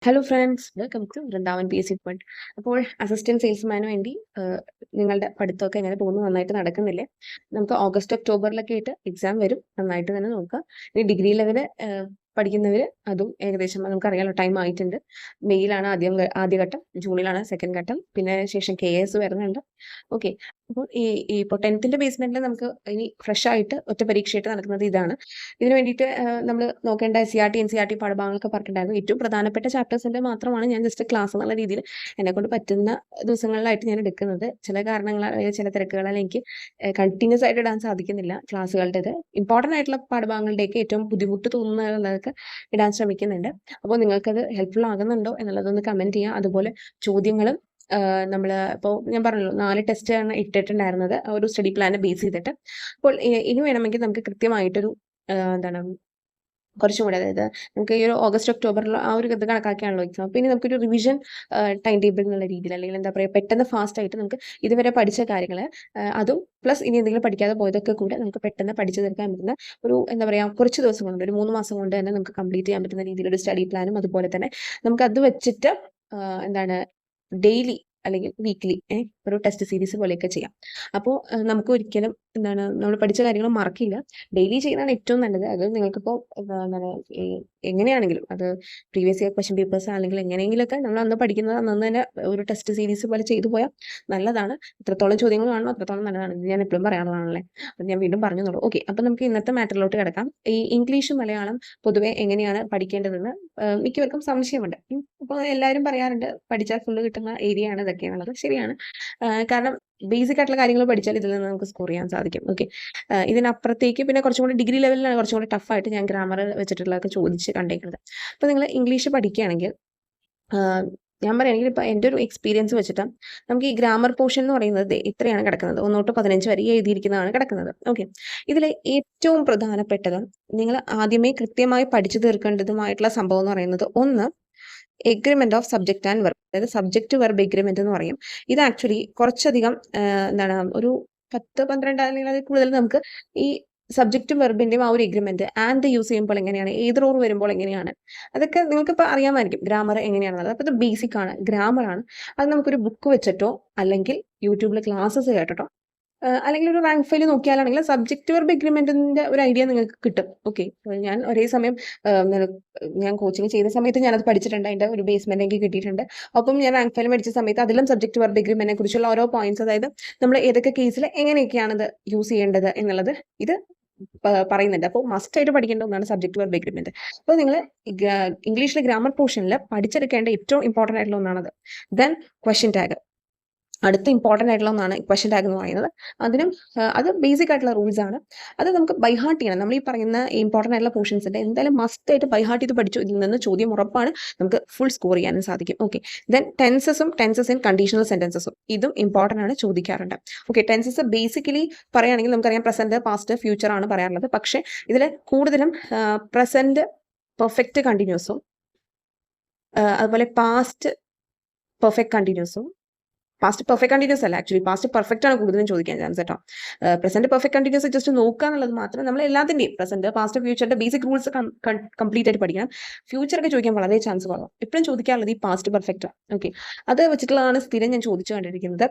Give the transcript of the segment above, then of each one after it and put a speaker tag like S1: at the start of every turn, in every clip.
S1: Hello friends, welcome to Vrindavan P S C point. അപ്പോൾ assistant സെയിൽസ്മാന് വേണ്ടി നിങ്ങളുടെ പഠിത്തമൊക്കെ എങ്ങനെ പോകുന്നു? നന്നായിട്ട് നടക്കുന്നില്ലേ? നമുക്ക് ഓഗസ്റ്റ് ഒക്ടോബറിലൊക്കെ ആയിട്ട് എക്സാം വരും. നന്നായിട്ട് തന്നെ നോക്കുക. ഇനി ഡിഗ്രി ലെവല് പഠിക്കുന്നവർ അതും ഏകദേശം നമുക്കറിയാലോ, ടൈം ആയിട്ടുണ്ട്. മെയ്യിലാണ് ആദ്യഘട്ടം, ജൂണിലാണ് സെക്കൻഡ് ഘട്ടം, പിന്നെ ശേഷം KS വരുന്നുണ്ട്. ഓക്കെ. അപ്പോൾ ഇപ്പോൾ 10th ബേസ്മെന്റിൽ നമുക്ക് ഇനി ഫ്രഷ് ആയിട്ട് ഒറ്റ പരീക്ഷയായിട്ട് നടക്കുന്നത് ഇതാണ്. ഇതിന് വേണ്ടിയിട്ട് നമ്മൾ നോക്കേണ്ട SCRT NCRT പാഠഭാഗങ്ങളൊക്കെ പറഞ്ഞിട്ടുണ്ടായിരുന്നു. ഏറ്റവും പ്രധാനപ്പെട്ട ചാപ്റ്റേഴ്സിന്റെ മാത്രമാണ് ഞാൻ ജസ്റ്റ് ക്ലാസ് എന്നുള്ള രീതിയിൽ എന്നെക്കൊണ്ട് പറ്റുന്ന ദിവസങ്ങളിലായിട്ട് ഞാൻ എടുക്കുന്നത്. ചില കാരണങ്ങളാൽ ചില തിരക്കുകളാൽ എനിക്ക് കണ്ടിന്യൂസ് ആയിട്ട് ഇടാൻ സാധിക്കുന്നില്ല ക്ലാസ്സുകളുടേത്. ഇമ്പോർട്ടൻ്റ് ആയിട്ടുള്ള പാഠഭാഗങ്ങളുടെയൊക്കെ ഏറ്റവും ബുദ്ധിമുട്ട് തോന്നുന്നതൊക്കെ ഇടാൻ ശ്രമിക്കുന്നുണ്ട്. അപ്പോൾ നിങ്ങൾക്കത് ഹെൽപ്ഫുൾ ആകുന്നുണ്ടോ എന്നുള്ളതൊന്ന് കമൻറ്റ് ചെയ്യുക. അതുപോലെ ചോദ്യങ്ങളും നമ്മൾ ഇപ്പോൾ ഞാൻ പറഞ്ഞല്ലോ 4 ടെസ്റ്റാണ് ഇട്ടിട്ടുണ്ടായിരുന്നത് ഒരു സ്റ്റഡി പ്ലാനെ ബേസ് ചെയ്തിട്ട്. അപ്പോൾ ഇനി വേണമെങ്കിൽ നമുക്ക് കൃത്യമായിട്ടൊരു എന്താണ് കുറച്ചും കൂടെ, അതായത് നമുക്ക് ഈ ഒരു ഓഗസ്റ്റ് ഒക്ടോബറിൽ ആ ഒരു ഇത് കണക്കാക്കിയാണല്ലോ എക്സാം. അപ്പോൾ ഇനി നമുക്കൊരു റിവിഷൻ ടൈം ടേബിൾ എന്നുള്ള രീതിയിൽ, അല്ലെങ്കിൽ എന്താ പറയുക, പെട്ടെന്ന് ഫാസ്റ്റ് ആയിട്ട് നമുക്ക് ഇതുവരെ പഠിച്ച കാര്യങ്ങൾ അതും പ്ലസ് ഇനി എന്തെങ്കിലും പഠിക്കാതെ പോയതൊക്കെ കൂടെ നമുക്ക് പെട്ടെന്ന് പഠിച്ചു തീർക്കാൻ പറ്റുന്ന ഒരു എന്താ പറയുക, കുറച്ച് ദിവസം കൊണ്ട്, ഒരു 3 മാസം കൊണ്ട് തന്നെ നമുക്ക് കംപ്ലീറ്റ് ചെയ്യാൻ പറ്റുന്ന രീതിയിലൊരു സ്റ്റഡി പ്ലാനും അതുപോലെ തന്നെ നമുക്ക് അത് വെച്ചിട്ട് എന്താണ് ഡെയിലി അല്ലെങ്കിൽ വീക്ക്ലി ഒരു ടെസ്റ്റ് സീരീസ് പോലെയൊക്കെ ചെയ്യാം. അപ്പോൾ നമുക്ക് ഒരിക്കലും എന്താണ് നമ്മൾ പഠിച്ച കാര്യങ്ങൾ മറക്കില്ല. ഡെയിലി ചെയ്യുന്നതാണ് ഏറ്റവും നല്ലത്. അത് നിങ്ങൾക്കിപ്പോൾ എന്താണ് എങ്ങനെയാണെങ്കിലും, അത് പ്രീവിയസ് ഇയർ ക്വസ്റ്റ്യൻ പേപ്പേഴ്സ് അല്ലെങ്കിൽ എങ്ങനെയെങ്കിലുമൊക്കെ നമ്മൾ അന്ന് പഠിക്കുന്നത് അന്ന് തന്നെ ഒരു ടെസ്റ്റ് സീരീസ് പോലെ ചെയ്തു പോയാൽ നല്ലതാണ്. എത്രത്തോളം ചോദ്യങ്ങൾ കാണുമോ അത്രത്തോളം നല്ലതാണ്. ഇത് ഞാൻ എപ്പോഴും പറയാനുള്ളതാണല്ലേ, അത് ഞാൻ വീണ്ടും പറഞ്ഞോളൂ. ഓക്കെ, അപ്പോൾ നമുക്ക് ഇന്നത്തെ മാറ്ററിലോട്ട് കിടക്കാം. ഈ ഇംഗ്ലീഷ് മലയാളം പൊതുവെ എങ്ങനെയാണ് പഠിക്കേണ്ടതെന്ന് മിക്കവർക്കും സംശയമുണ്ട്. അപ്പോൾ എല്ലാവരും പറയാറുണ്ട് പഠിച്ചാൽ ഫുള്ള് കിട്ടുന്ന ഏരിയ ആണ് ഇതൊക്കെയാണുള്ളത്. ശരിയാണ്. കാരണം ബേസിക് ആയിട്ടുള്ള കാര്യങ്ങൾ പഠിച്ചാൽ ഇതിൽ നിന്ന് നമുക്ക് സ്കോർ ചെയ്യാൻ സാധിക്കും. ഓക്കെ. ഇതിനപ്പുറത്തേക്ക് പിന്നെ കുറച്ചും കൂടി ഡിഗ്രി ലെവലിലാണ് കുറച്ചും കൂടി ടഫായിട്ട് ഞാൻ ഗ്രാമർ വെച്ചിട്ടുള്ളതൊക്കെ ചോദിച്ച് കണ്ടേക്കുന്നത്. അപ്പോൾ നിങ്ങൾ ഇംഗ്ലീഷ് പഠിക്കുകയാണെങ്കിൽ ഞാൻ പറയുകയാണെങ്കിൽ ഇപ്പോൾ എൻ്റെ ഒരു എക്സ്പീരിയൻസ് വെച്ചിട്ട് നമുക്ക് ഈ ഗ്രാമർ പോർഷൻ എന്ന് പറയുന്നത് ഇത്രയാണ് കിടക്കുന്നത്. 1 തൊട്ട് 15 വരെ എഴുതിയിരിക്കുന്നതാണ് കിടക്കുന്നത്. ഓക്കെ. ഇതിലെ ഏറ്റവും പ്രധാനപ്പെട്ടത് നിങ്ങൾ ആദ്യമേ കൃത്യമായി പഠിച്ചു തീർക്കേണ്ടതുമായിട്ടുള്ള സംഭവം എന്ന് പറയുന്നത്, ഒന്ന് agreement of subject and verb, അതായത് സബ്ജക്റ്റ് വെർബ് എഗ്രിമെന്റ് എന്ന് പറയും. ഇത് ആക്ച്വലി കുറച്ചധികം എന്താണ് ഒരു 10-12 അല്ലെങ്കിൽ അതിൽ കൂടുതൽ നമുക്ക് ഈ സബ്ജക്റ്റും വെർബിന്റെയും ആ ഒരു എഗ്രിമെന്റ് ആൻഡ് യൂസ് ചെയ്യുമ്പോൾ എങ്ങനെയാണ്, ഏത് റോൾ വരുമ്പോൾ എങ്ങനെയാണ്, അതൊക്കെ നിങ്ങൾക്കിപ്പോൾ അറിയാമായിരിക്കും ഗ്രാമർ എങ്ങനെയാണെന്നുള്ളത്. അപ്പോൾ ഇത് ബേസിക് ആണ്, ഗ്രാമർ ആണ്. അത് നമുക്കൊരു ബുക്ക് വെച്ചിട്ടോ അല്ലെങ്കിൽ യൂട്യൂബിൽ ക്ലാസ്സസ് കേട്ടിട്ടോ അല്ലെങ്കിൽ ഒരു റാങ്ക് ഫയൽ നോക്കിയാലാണെങ്കിൽ സബ്ജക്റ്റ് വെർബ് എഗ്രിമെന്റിന്റെ ഒരു ഐഡിയ നിങ്ങൾക്ക് കിട്ടും. ഓക്കെ. ഞാൻ ഒരേ സമയം ഞാൻ കോച്ചിങ് ചെയ്ത സമയത്ത് ഞാനത് പഠിച്ചിട്ടുണ്ട്. അതിന്റെ ഒരു ബേസ്മെന്റ് എനിക്ക് കിട്ടിയിട്ടുണ്ട്. ഒപ്പം ഞാൻ റാങ്ക് ഫയൽ പഠിച്ച സമയത്ത് അതിലും സബ്ജക്റ്റ് വെർബ് എഗ്രിമെന്റിനെ കുറിച്ചുള്ള ഓരോ പോയിന്റ്സ്, അതായത് നമ്മൾ ഏതൊക്കെ കേസിൽ എങ്ങനെയൊക്കെയാണ് ഇത് യൂസ് ചെയ്യേണ്ടത് എന്നുള്ളത് ഇത് പറയുന്നുണ്ട്. അപ്പോൾ മസ്റ്റ് ആയിട്ട് പഠിക്കേണ്ട ഒന്നാണ് സബ്ജക്റ്റ് വെർബ് എഗ്രിമെന്റ്. അപ്പോൾ നിങ്ങൾ ഇംഗ്ലീഷിലെ ഗ്രാമർ പോർഷനിൽ പഠിച്ചെടുക്കേണ്ട ഏറ്റവും ഇമ്പോർട്ടൻ്റ് ആയിട്ടുള്ള ഒന്നാണത്. ദെൻ ക്വസ്റ്റ്യൻ ടാഗ്, അടുത്ത ഇമ്പോർട്ടൻ്റ് ആയിട്ടുള്ള ഒന്നാണ് ക്വസ്റ്റ്യൻ ടാഗ് എന്ന് പറയുന്നത്. അതിനും അത് ബേസിക് ആയിട്ടുള്ള റൂൾസ് ആണ്. അത് നമുക്ക് ബൈഹാർട്ട് ചെയ്യണം. നമ്മൾ ഈ പറയുന്ന ഇമ്പോർട്ടൻ്റ് ആയിട്ടുള്ള പോർഷൻസിൻ്റെ എന്തായാലും മസ്റ്റ് ആയിട്ട് ബൈഹാർട്ട് ചെയ്ത് പഠിച്ചു. ഇതിൽ നിന്ന് ചോദ്യം ഉറപ്പാണ്, നമുക്ക് ഫുൾ സ്കോർ ചെയ്യാനും സാധിക്കും. Okay. Then tenses and conditional സെന്റൻസസും ഇതും ഇമ്പോർട്ടൻ്റ് ആണ്, ചോദിക്കാറുണ്ട്. ഓക്കെ. ടെൻസസ് ബേസിക്കലി പറയുകയാണെങ്കിൽ നമുക്കറിയാം പ്രസന്റ്, പാസ്റ്റ്, ഫ്യൂച്ചർ ആണ് പറയാറുള്ളത്. പക്ഷേ ഇതിൽ കൂടുതലും പ്രസന്റ് പെർഫെക്റ്റ് കണ്ടിന്യൂസും അതുപോലെ പാസ്റ്റ് പെർഫെക്റ്റ് കണ്ടിന്യൂസും, പാസ്റ്റ് പെർഫെക്റ്റ് കണ്ടിന്യൂസ് അല്ല, ആക്ച്വലി പാസ്റ്റ് പെർഫെക്റ്റ് ആണ് കൂടുതലും ചോദിക്കാൻ ചാൻസ് കേട്ടോ. പ്രസന്റ് പെർഫെക്റ്റ് കണ്ടിന്യൂസ് ജസ്റ്റ് നോക്കുക എന്നുള്ളത് മാത്രം. നമ്മൾ എല്ലാത്തിൻ്റെയും പ്രസന്റ്, പാസ്റ്റ്, ഫ്യൂച്ചറിന്റെ ബേസിക് റൂൾസ് കംപ്ലീറ്റ് ആയിട്ട് പഠിക്കണം. ഫ്യൂച്ചറൊക്കെ ചോദിക്കാൻ വളരെ ചാൻസ് കുറവാണ്. എപ്പോഴും ചോദിക്കാറുള്ളത് ഈ പാസ്റ്റ് പെർഫെക്റ്റ്. ഓക്കെ. അത് വെച്ചിട്ടുള്ളതാണ് സ്ഥിരം ഞാൻ ചോദിച്ചു കണ്ടിരിക്കുന്നത്.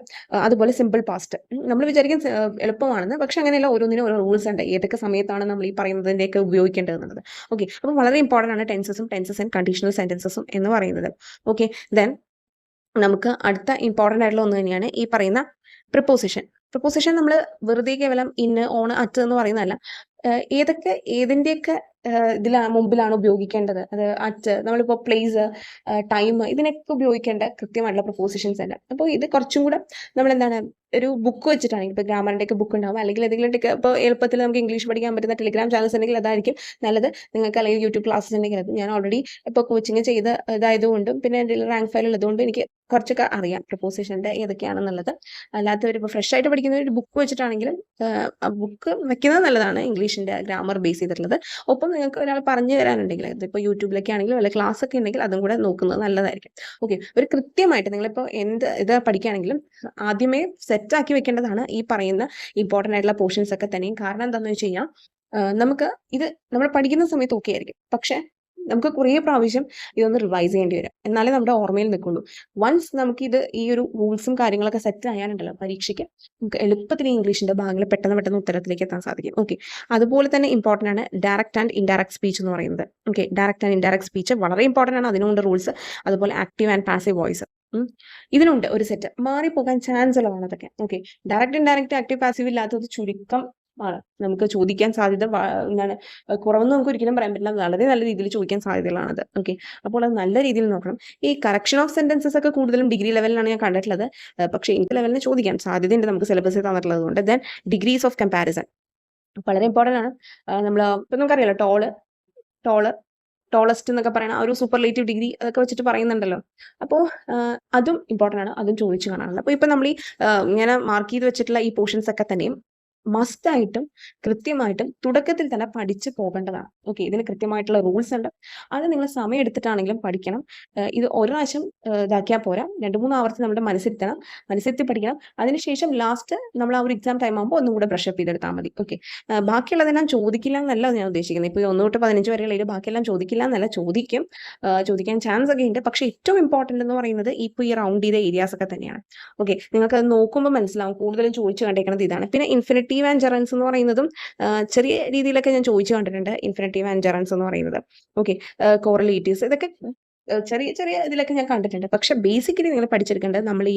S1: അതുപോലെ സിമ്പിൾ പാസ്റ്റ് നമ്മൾ വിചാരിക്കും എളുപ്പമാണെന്ന്, പക്ഷെ അങ്ങനെയല്ല. ഓരോന്നിനും ഓരോ റൂൾസ് ഉണ്ട്, ഏതൊക്കെ സമയത്താണ് നമ്മൾ ഈ പറയുന്നതിൻ്റെയൊക്കെ ഉപയോഗിക്കേണ്ടതെന്നുള്ളത്. ഓക്കെ. അപ്പോൾ വളരെ ഇമ്പോർട്ടൻ്റ് ആണ് ടെൻസസ് ആൻഡ് കണ്ടീഷണൽ സെന്റൻസസും എന്ന് പറയുന്നത്. ഓക്കെ. ദെൻ നമുക്ക് അടുത്ത ഇമ്പോർട്ടൻ്റ് ആയിട്ടുള്ള ഒന്ന് തന്നെയാണ് ഈ പറയുന്ന പ്രിപ്പോസിഷൻ. നമ്മൾ വെറുതെ കേവലം ഇന്ന്, ഓൺ, അറ്റ് എന്ന് പറയുന്നതല്ല. ഏതിൻ്റെയൊക്കെ മുമ്പിലാണ് ഉപയോഗിക്കേണ്ടത്, അത് അറ്റ്, നമ്മളിപ്പോൾ പ്ലേസ്, ടൈം, ഇതിനൊക്കെ ഉപയോഗിക്കേണ്ട കൃത്യമായിട്ടുള്ള പ്രപ്പോസിഷൻസ് ഉണ്ട്. അപ്പോൾ ഇത് കുറച്ചും കൂടെ നമ്മളെന്താണ് ഒരു ബുക്ക് വെച്ചിട്ടാണെങ്കിൽ, ഇപ്പോൾ ഗ്രാമറിൻ്റെയൊക്കെ ബുക്ക് ഉണ്ടാവും, അല്ലെങ്കിൽ ഏതെങ്കിലുമൊക്കെ ഇപ്പോൾ എളുപ്പത്തിൽ നമുക്ക് ഇംഗ്ലീഷ് പഠിക്കാൻ പറ്റുന്ന ടെലിഗ്രാം ചാനൽസ് ഉണ്ടെങ്കിൽ അതായിരിക്കും നല്ലത് നിങ്ങൾക്ക്. അല്ലെങ്കിൽ യൂട്യൂബ് ക്ലാസ്സസ് ഉണ്ടെങ്കിൽ അത്. ഞാൻ ഓൾറെഡി ഇപ്പോൾ കോച്ചിങ് ചെയ്ത് ഇതായതുകൊണ്ടും പിന്നെ എൻ്റെ റാങ്ക് ഫയൽ ഉള്ളതുകൊണ്ടും എനിക്ക് കുറച്ചൊക്കെ അറിയാം പ്രപ്പോസിഷൻ്റെ ഏതൊക്കെയാണെന്നുള്ളത്. അല്ലാത്തവർ ഇപ്പോൾ ഫ്രഷ് ആയിട്ട് പഠിക്കുന്ന ഒരു ബുക്ക് വെച്ചിട്ടാണെങ്കിലും ബുക്ക് വെക്കുന്നത് നല്ലതാണ്, ഇംഗ്ലീഷിൻ്റെ ഗ്രാമർ ബേസ് ചെയ്തിട്ടുള്ളത്. ഒപ്പം നിങ്ങൾക്ക് ഒരാൾ പറഞ്ഞു തരാനുണ്ടെങ്കിൽ, ഇതിപ്പോൾ യൂട്യൂബിലൊക്കെ ആണെങ്കിലും വല്ല ക്ലാസ് ഒക്കെ ഉണ്ടെങ്കിൽ അതും കൂടെ നോക്കുന്നത് നല്ലതായിരിക്കും. ഓക്കെ. ഒരു കൃത്യമായിട്ട് നിങ്ങളിപ്പോൾ എന്ത് ഇത് പഠിക്കുകയാണെങ്കിലും ആദ്യമേ സെറ്റാക്കി വെക്കേണ്ടതാണ് ഈ പറയുന്ന ഇമ്പോർട്ടൻ്റ് ആയിട്ടുള്ള പോർഷൻസ് ഒക്കെ തന്നെയും. കാരണം എന്താണെന്ന് വെച്ച് കഴിഞ്ഞാൽ നമുക്ക് ഇത് നമ്മൾ പഠിക്കുന്ന സമയത്ത് ഓക്കെ ആയിരിക്കും, പക്ഷേ നമുക്ക് കുറേ പ്രാവശ്യം ഇതൊന്ന് റിവൈസ് ചെയ്യേണ്ടി വരും. എന്നാലേ നമ്മുടെ ഓർമ്മയിൽ നിൽക്കുള്ളൂ. വൺസ് നമുക്കിത് ഈ ഒരു റൂൾസും കാര്യങ്ങളൊക്കെ സെറ്റ് ആയാലുണ്ടല്ലോ പരീക്ഷയ്ക്ക് നമുക്ക് എളുപ്പത്തിൽ ഇംഗ്ലീഷിന്റെ ഭാഗങ്ങൾ പെട്ടെന്ന് ഉത്തരത്തിലേക്ക് എത്താൻ സാധിക്കും. ഓക്കെ, അതുപോലെ തന്നെ ഇമ്പോർട്ടൻ്റ് ആണ് ഡയറക്റ്റ് ആൻഡ് ഇൻഡയറക്റ്റ് സ്പീച്ച് എന്ന് പറയുന്നത്. Okay, direct and indirect speech വളരെ ഇമ്പോർട്ടൻ്റ് ആണ്. അതിനുണ്ട് റൂൾസ്. അതുപോലെ ആക്റ്റീവ് ആൻഡ് പാസീവ് വോയിസ് ഇതിനുണ്ട് ഒരു സെറ്റ്. മാറിപ്പോകാൻ ചാൻസ് ഉള്ളതാണ് അതൊക്കെ. Okay, direct indirect active passive ഇല്ലാത്തത് ചുരുക്കം ആണ്. നമുക്ക് ചോദിക്കാൻ സാധ്യത എന്താണ് കുറവെന്ന് നമുക്ക് ഒരിക്കലും പറയാൻ പറ്റില്ല. വളരെ നല്ല രീതിയിൽ ചോദിക്കാൻ സാധ്യതകളാണത്. ഓക്കെ, അപ്പോൾ അത് നല്ല രീതിയിൽ നോക്കണം. ഈ കറക്ഷൻ ഓഫ് സെന്റൻസസ് ഒക്കെ കൂടുതലും ഡിഗ്രി ലെവലിലാണ് ഞാൻ കണ്ടിട്ടുള്ളത്. പക്ഷേ ഇന്റർ ലെവലിന് ചോദിക്കാൻ സാധ്യതയുണ്ട് നമുക്ക് സിലബസിൽ തന്നിട്ടുള്ളത് കൊണ്ട്. ദെൻ ഡിഗ്രീസ് ഓഫ് കമ്പാരിസൺ വളരെ ഇമ്പോർട്ടൻ്റ് ആണ്. നമ്മൾ ഇപ്പം നമുക്കറിയാലോ ടോളസ്റ്റ് എന്നൊക്കെ പറയുന്ന ഒരു സൂപ്പർലേറ്റീവ് ഡിഗ്രി അതൊക്കെ വെച്ചിട്ട് പറയുന്നുണ്ടല്ലോ. അപ്പോൾ അതും ഇമ്പോർട്ടൻ്റ് ആണ്. അതും ചോദിച്ചു കാണാറുണ്ട്. അപ്പോൾ ഇപ്പം നമ്മൾ ഈ ഇങ്ങനെ മാർക്ക് ചെയ്ത് വെച്ചിട്ടുള്ള ഈ പോർഷൻസ് ഒക്കെ തന്നെയും മസ്റ്റായിട്ടും കൃത്യമായിട്ടും തുടക്കത്തിൽ തന്നെ പഠിച്ചു പോകേണ്ടതാണ്. ഓക്കെ, ഇതിന് കൃത്യമായിട്ടുള്ള റൂൾസ് ഉണ്ട്. അത് നിങ്ങൾ സമയം എടുത്തിട്ടാണെങ്കിലും പഠിക്കണം. ഇത് ഒരു പ്രാവശ്യം ഇതാക്കിയാൽ പോരാ, 2-3 ആവർത്തി നമ്മുടെ മനസ്സിരുത്തി പഠിക്കണം. അതിനുശേഷം ലാസ്റ്റ് നമ്മൾ ആ ഒരു എക്സാം ടൈം ആകുമ്പോൾ ഒന്നും കൂടെ ബ്രഷപ്പ് ചെയ്തെടുത്താൽ മതി. ഓക്കെ, ബാക്കിയുള്ളതെല്ലാം ചോദിക്കില്ല എന്നല്ല ഞാൻ ഉദ്ദേശിക്കുന്നത്. ഇപ്പോൾ 1 തൊട്ട് 15 വരെയുള്ള ബാക്കിയെല്ലാം ചോദിക്കില്ല എന്നല്ല, ചോദിക്കാൻ ചാൻസ് ഒക്കെ ഉണ്ട്. പക്ഷേ ഏറ്റവും ഇമ്പോർട്ടൻ്റ് എന്ന് പറയുന്നത് ഇപ്പോൾ ഈ റൗണ്ട് ചെയ്ത ഏരിയാസ് ഒക്കെ തന്നെയാണ്. ഓക്കെ, നിങ്ങൾക്ക് അത് നോക്കുമ്പോൾ മനസ്സിലാവും കൂടുതലും ചോദിച്ചു കണ്ടേക്കുന്നത് ഇതാണ്. പിന്നെ ഇൻഫിനിറ്റീവ് ആൻഡ് ജെറൻസ് എന്ന് പറയുന്നതും ചെറിയ രീതിയിലൊക്കെ ഞാൻ ചോദിച്ചു കണ്ടിട്ടുണ്ട്. ഇൻഫിനിറ്റീവ് ആൻഡ് ജെറൻസ് എന്ന് പറയുന്നത് ഓക്കെ, കോറിലേറ്റീവ്സ് ഇതൊക്കെ ചെറിയ ചെറിയ ഇതിലൊക്കെ ഞാൻ കണ്ടിട്ടുണ്ട്. പക്ഷെ ബേസിക്കലി നിങ്ങൾ പഠിച്ചെടുക്കേണ്ടത് നമ്മൾ ഈ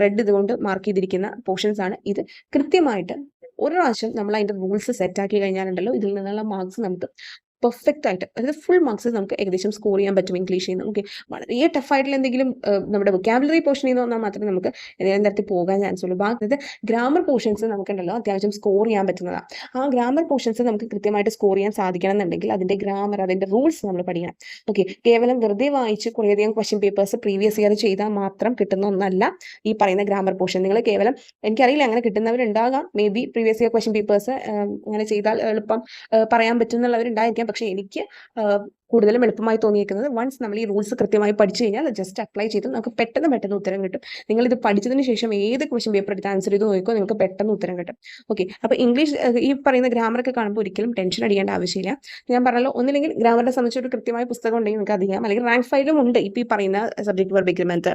S1: റെഡ് ഇതുകൊണ്ട് മാർക്ക് ചെയ്തിരിക്കുന്ന പോർഷൻസ് ആണ്. ഇത് കൃത്യമായിട്ട് ഒരു പ്രാവശ്യം നമ്മൾ അതിന്റെ റൂൾസ് സെറ്റ് ആക്കി കഴിഞ്ഞാലുണ്ടല്ലോ ഇതിൽ നിന്നുള്ള മാർക്സ് നമുക്ക് പെർഫെക്റ്റ് ആയിട്ട്, അതായത് ഫുൾ മാർക്സ് നമുക്ക് ഏകദേശം സ്കോർ ചെയ്യാൻ പറ്റും ഇംഗ്ലീഷിൽ നിന്ന്. ഓക്കെ, വളരെ ടഫായിട്ടുള്ള എന്തെങ്കിലും നമ്മുടെ വൊക്കാബുലറി പോർഷനിൽ നിന്ന് വന്നാൽ മാത്രമേ നമുക്ക് ഏതെങ്കിലും തരത്തിൽ പോകാൻ ചാൻസ് ഉള്ളൂ. ബാക്കി ഗ്രാമർ പോർഷൻസ് നമുക്കുണ്ടല്ലോ അത്യാവശ്യം സ്കോർ ചെയ്യാൻ പറ്റുന്നതാണ്. ആ ഗ്രാമർ പോർഷൻസ് നമുക്ക് കൃത്യമായിട്ട് സ്കോർ ചെയ്യാൻ സാധിക്കണം എന്നുണ്ടെങ്കിൽ അതിന്റെ ഗ്രാമർ, അതിന്റെ റൂൾസ് നമ്മൾ പഠിക്കണം. ഓക്കെ, കേവലം വെറുതെ വായിച്ച് കുറേയധികം ക്വസ്റ്റ്യൻ പേപ്പേഴ്സ് പ്രീവിയസ് ഇയർ ചെയ്താൽ മാത്രം കിട്ടുന്ന ഒന്നല്ല ഈ പറയുന്ന ഗ്രാമർ പോർഷൻ. നിങ്ങൾ കേവലം, എനിക്കറിയില്ല അങ്ങനെ കിട്ടുന്നവരുണ്ടാകാം, maybe previous year question papers അങ്ങനെ ചെയ്താൽ എളുപ്പം പറയാൻ പറ്റുന്നുള്ളവരുണ്ടായിരിക്കാം. പക്ഷേ എനിക്ക് കൂടുതലും എളുപ്പമായി തോന്നിയിരിക്കുന്നത് വൺസ് നമ്മൾ ഈ റൂൾസ് കൃത്യമായി പഠിച്ചു കഴിഞ്ഞാൽ ജസ്റ്റ് അപ്ലൈ ചെയ്ത് നമുക്ക് പെട്ടെന്ന് ഉത്തരം കിട്ടും. നിങ്ങൾ ഇത് പഠിച്ചതിന് ശേഷം ഏത് ക്വസ്റ്റ്യൻ പേപ്പർ എടുത്ത് ആൻസർ ചെയ്ത് നോക്കിക്കോ, നിങ്ങൾക്ക് പെട്ടെന്ന് ഉത്തരം കിട്ടും. ഓക്കെ, അപ്പോൾ ഇംഗ്ലീഷ് ഈ പറയുന്ന ഗ്രാമറൊക്കെ കാണുമ്പോൾ ഒരിക്കലും ടെൻഷൻ അടിക്കേണ്ട ആവശ്യമില്ല. ഞാൻ പറഞ്ഞല്ലോ, ഒന്നില്ലെങ്കിൽ ഗ്രാമറിനെ സംബന്ധിച്ച് ഒരു കൃത്യമായ പുസ്തകം ഉണ്ടെങ്കിൽ നിങ്ങൾക്ക് അത് ചെയ്യാം, അല്ലെങ്കിൽ റാങ്ക് ഫയലും ഉണ്ട്. ഇപ്പോൾ ഈ പറയുന്ന subject verb agreement,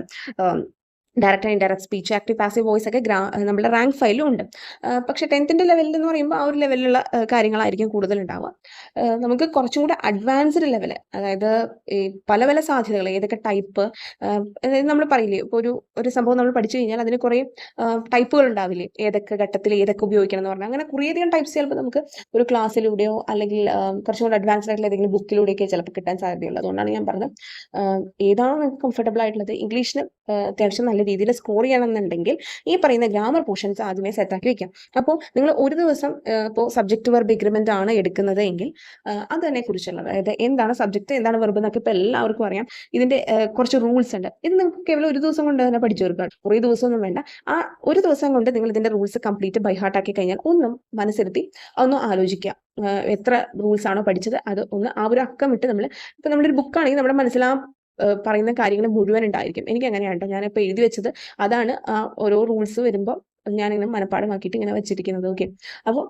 S1: direct and indirect speech, active passive voice ഒക്കെ നമ്മുടെ റാങ്ക് ഫയലും ഉണ്ട്. പക്ഷേ 10th ലെവലിൽ എന്ന് പറയുമ്പോൾ ആ ഒരു ലെവലിലുള്ള കാര്യങ്ങളായിരിക്കും കൂടുതൽ ഉണ്ടാവുക. നമുക്ക് കുറച്ചും കൂടെ അഡ്വാൻസ്ഡ് ലെവൽ, അതായത് ഈ പല സാധ്യതകൾ, ഏതൊക്കെ ടൈപ്പ്, അതായത് നമ്മൾ പറയില്ലേ, ഇപ്പോൾ ഒരു സംഭവം നമ്മൾ പഠിച്ചു കഴിഞ്ഞാൽ അതിന് കുറേ ടൈപ്പുകൾ ഉണ്ടാവില്ലേ, ഏതൊക്കെ ഘട്ടത്തിൽ ഏതൊക്കെ ഉപയോഗിക്കണം എന്ന് പറഞ്ഞാൽ അങ്ങനെ കുറേയധികം ടൈപ്സ് ചിലപ്പോൾ നമുക്ക് ഒരു ക്ലാസ്സിലൂടെയോ അല്ലെങ്കിൽ കുറച്ചും കൂടെ അഡ്വാൻസ്ഡ് ആയിട്ടുള്ള ഏതെങ്കിലും ബുക്കിലൂടെയൊക്കെ ചിലപ്പോൾ കിട്ടാൻ സാധ്യതയുള്ളത്. അതുകൊണ്ടാണ് ഞാൻ പറഞ്ഞത് ഏതാണോ നിങ്ങൾക്ക് കംഫർട്ടബിൾ ആയിട്ടുള്ളത്, ഇംഗ്ലീഷിന് അത്യാവശ്യം നല്ല രീതിയിൽ സ്കോർ ചെയ്യണമെന്നുണ്ടെങ്കിൽ ഈ പറയുന്ന ഗ്രാമർ പോർഷൻസ് ആദ്യമേ സെറ്റാക്കി വെക്കാം. അപ്പോൾ നിങ്ങൾ ഒരു ദിവസം ഇപ്പോൾ സബ്ജക്ട് വെർബ് എഗ്രിമെന്റ് ആണ് എടുക്കുന്നത് എങ്കിൽ അതിനെ കുറിച്ചുള്ളത്, അതായത് എന്താണ് സബ്ജക്ട് എന്താണ് വെർബ് എന്നൊക്കെ ഇപ്പോൾ എല്ലാവർക്കും അറിയാം. ഇതിന്റെ കുറച്ച് റൂൾസ് ഉണ്ട്. ഇത് നിങ്ങൾക്ക് കേവലം ഒരു ദിവസം കൊണ്ട് തന്നെ പഠിച്ചു തീർക്കാം. കുറേ ദിവസമൊന്നും വേണ്ട. ആ ഒരു ദിവസം കൊണ്ട് നിങ്ങൾ ഇതിന്റെ റൂൾസ് കംപ്ലീറ്റ് ബൈ ഹാർട്ട് ആക്കി കഴിഞ്ഞാൽ ഒന്നും മനസ്സിരുത്തി ഒന്ന് ആലോചിക്കുക, എത്ര റൂൾസ് ആണോ പഠിച്ചത് അത് ഒന്ന് ആ ഒരു അക്കം ഇട്ട് നമ്മൾ, ഇപ്പം നമ്മളൊരു ബുക്കാണെങ്കിൽ നമ്മുടെ മനസ്സിൽ ആ പറയുന്ന കാര്യങ്ങൾ മുഴുവൻ ഉണ്ടായിരിക്കും. എനിക്ക് അങ്ങനെയാണ് കേട്ടോ, ഞാനിപ്പോൾ എഴുതി വെച്ചത് അതാണ്. ഓരോ റൂൾസ് വരുമ്പോൾ ഞാനിങ്ങനെ മനപ്പാടമാക്കിയിട്ട് ഇങ്ങനെ വെച്ചിരിക്കുന്നത്. ഓക്കെ, അപ്പോൾ